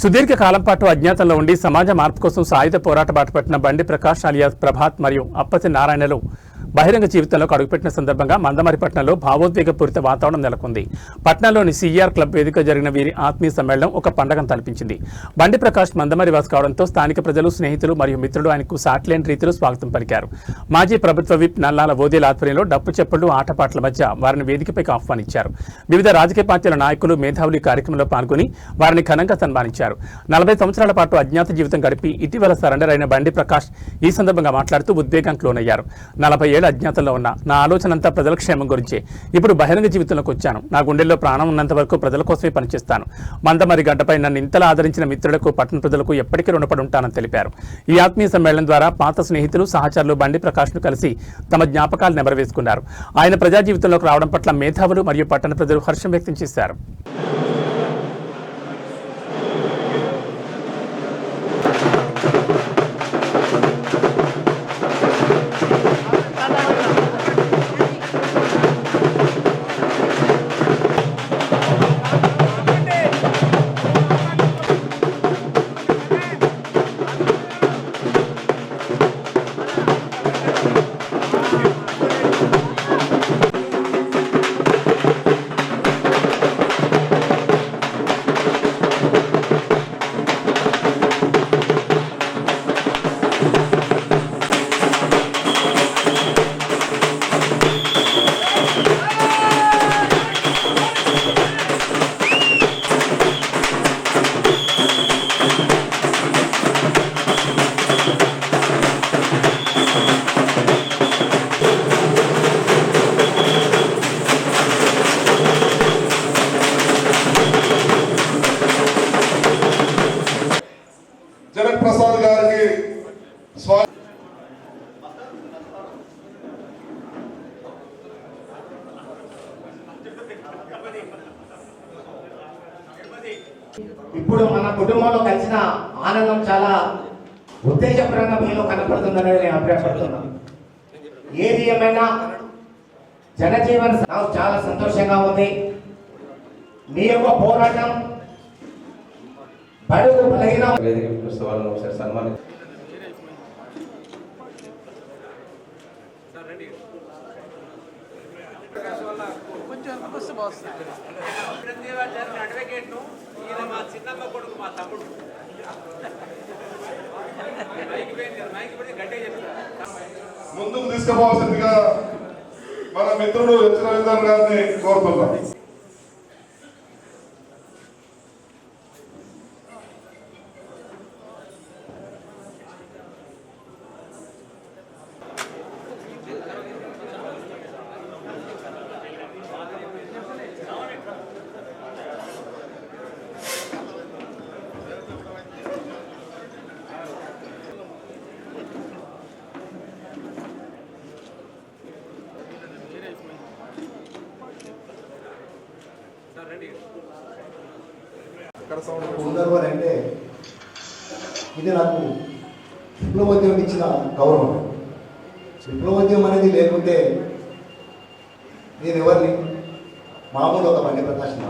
సుదీర్ఘ కాలం పాటు అజ్ఞాతంలో ఉండి సమాజ మార్పు కోసం సాయుధ పోరాట బాట పట్టిన బండి ప్రకాష్ అలియాస్ ప్రభాత్ మరియు అప్పతి నారాయణలు బహిరంగ జీవితంలోకి అడుగుపెట్టిన సందర్భంగా మందమరి పట్టణంలో భావోద్వేగపూరిత వాతావరణం నెలకొంది. పట్టణంలోని సిఆర్ క్లబ్ వేదిక జరిగిన వీరి ఆత్మీయ సమ్మేళనం ఒక పండగను తలపించింది. బండి ప్రకాష్ మందమరి వాసి కావడంతో స్థానిక ప్రజలు, స్నేహితులు మరియు మిత్రులు ఆయనకు సాటిలేని రీతిలో స్వాగతం పలికారు. మాజీ ప్రభుత్వ విప్ నల్లాల ఓదేల ఆధ్వర్యంలో డప్పు చెప్పులు, ఆటపాటల మధ్య వారిని వేదికపైకి ఆహ్వానించారు. వివిధ రాజకీయ పార్టీల నాయకులు, మేధావులు కార్యక్రమంలో పాల్గొని వారిని ఘనంగా సన్మానించారు. 40 సంవత్సరాల పాటు అజ్ఞాత జీవితం గడిపి ఇటీవల సరెండర్ అయిన బండి ప్రకాష్ ఈ సందర్భంగా మాట్లాడుతూ ఉద్వేగానికి లోనయ్యారు. 40 ఏళ్ల అజ్ఞాతంలో ఉన్న నా ఆలోచన అంతా ప్రజల క్షేమం గురించే. ఇప్పుడు బహిరంగ జీవితంలోకి వచ్చాను. నా గుండెల్లో ప్రాణం ఉన్నంత వరకు ప్రజల కోసమే పనిచేస్తాను. మందమరి గడ్డపై నన్ను ఇంతలా ఆదరించిన మిత్రులకు, పట్టణ ప్రజలకు ఎప్పటికీ రుణపడి ఉంటానని తెలిపారు. ఈ ఆత్మీయ సమ్మేళనం ద్వారా పాత స్నేహితులు, సహచరులు బండి ప్రకాష్ను కలిసి తమ జ్ఞాపకాలు నెమరవేసుకున్నారు. ఆయన ప్రజా జీవితంలోకి రావడం పట్ల మేధావులు మరియు పట్టణ ప్రజలు హర్షం వ్యక్తం చేశారు. జనక్ ప్రసాద్ గారికి ఇప్పుడు మన కుటుంబంలో కలిసిన ఆనందం చాలా ఉత్తేజపరంగా మీలో కనపడుతుందని నేను అభిప్రాయపడుతున్నాను. ఏది ఏమైనా జనజీవన నాకు చాలా సంతోషంగా ఉంది. మీ యొక్క పోరాటం బడుగు బలహీన వాళ్ళని ఒకసారి సన్మానం. ముందుకు తీసుకుపోవాల్సిందిగా మన మిత్రుడు హెచ్ రవీందర్ గారిని కోరుతున్నాం. అంటే ఇది నాకు విప్లవోద్యమం ఇచ్చిన గౌరవం. విప్లవోద్యమం అనేది లేకుంటే నేను ఎవరిని మామూలు ఒక బండి ప్రకాశం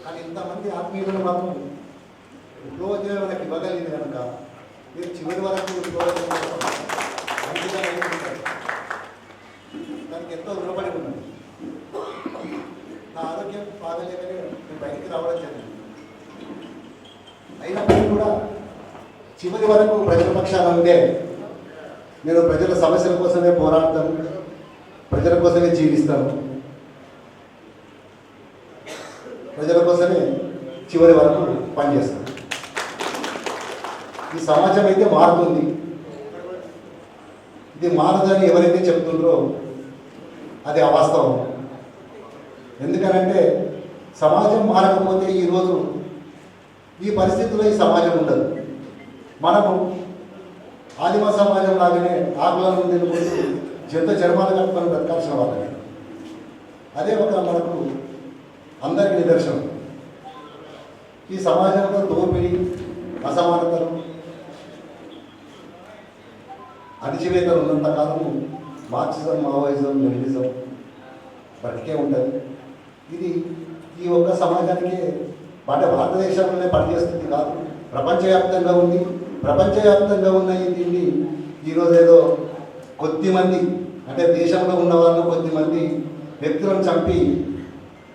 కానీ ఇంతమంది ఆత్మీయులను మాత్రం విప్లవోద్యమం మనకి ఇవ్వగలిగింది కనుక మీరు చివరి వరకు విప్లవోద్యమం దానికి ఎంతో రుణపడి ఉన్నది. నా ఆరోగ్యం బాగలేకనే నేను బయటికి రావడం జరిగింది. అయినప్పటికీ కూడా చివరి వరకు ప్రజల పక్షాన ఉండే నేను ప్రజల సమస్యల కోసమే పోరాడతాను, ప్రజల కోసమే జీవిస్తాను, ప్రజల కోసమే చివరి వరకు పనిచేస్తాను. ఈ సమాజం అయితే మారుతుంది. ఇది మారదని ఎవరైతే చెప్తుండ్రో అది అవాస్తవం. ఎందుకనంటే సమాజం మారకపోతే ఈరోజు ఈ పరిస్థితుల్లో ఈ సమాజం ఉండదు. మనము ఆదిమ సమాజం లాగానే ఆకుల నుండి జంతు చర్మాలు కట్టుకొని బ్రతకాల్సిన వాళ్ళని. అదే ఒక మనకు అందరికీ నిదర్శనం. ఈ సమాజంలో దోపిడీ, అసమానతలు, అణచివేతలు ఉన్నంతకాలము మార్క్సిజం, మావోయిజం, లెనినిజం బతికే ఉంటుంది. ఇది ఈ ఒక్క సమాజానికి అంటే భారతదేశంలోనే పనిచేస్తుంది కాదు, ప్రపంచవ్యాప్తంగా ఉంది. ప్రపంచవ్యాప్తంగా ఉన్న ఈ దీన్ని ఈరోజు ఏదో కొద్దిమంది అంటే దేశంలో ఉన్న వాళ్ళు కొద్దిమంది వ్యక్తులను చంపి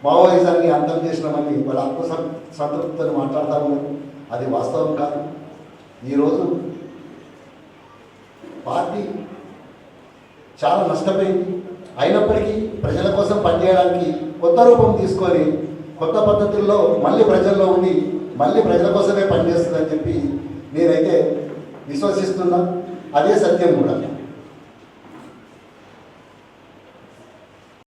మావోయిజాన్ని అంతం చేసినామని వాళ్ళ సంతృప్తితో మాట్లాడుతూ ఉన్నారు. అది వాస్తవం కాదు. ఈరోజు పార్టీ చాలా నష్టపోయింది. అయినప్పటికీ ప్రజల కోసం పనిచేయడానికి కొత్త రూపం తీసుకొని కొత్త పద్ధతుల్లో మళ్ళీ ప్రజల్లో ఉండి మళ్ళీ ప్రజల కోసమే పనిచేస్తుందని చెప్పి నేనైతే విశ్వసిస్తున్నా. అదే సత్యం కూడా.